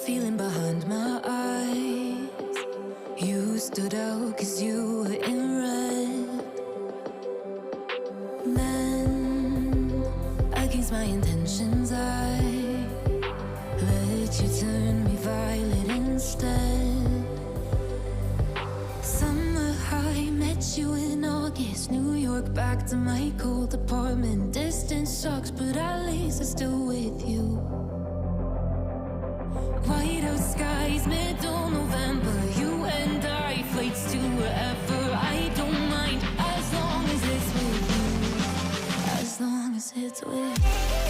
feeling behind my eyes. You stood out 'cause you were in red. Then, against my intentions, I let you turn me violet instead. Summer high, met you in August. New York, back to my cold apartment. Distance sucks, but at least I'm still with you. White out skies, middle November. You and I, flights to wherever. I don't mind, as long as it's with you. As long as it's with you.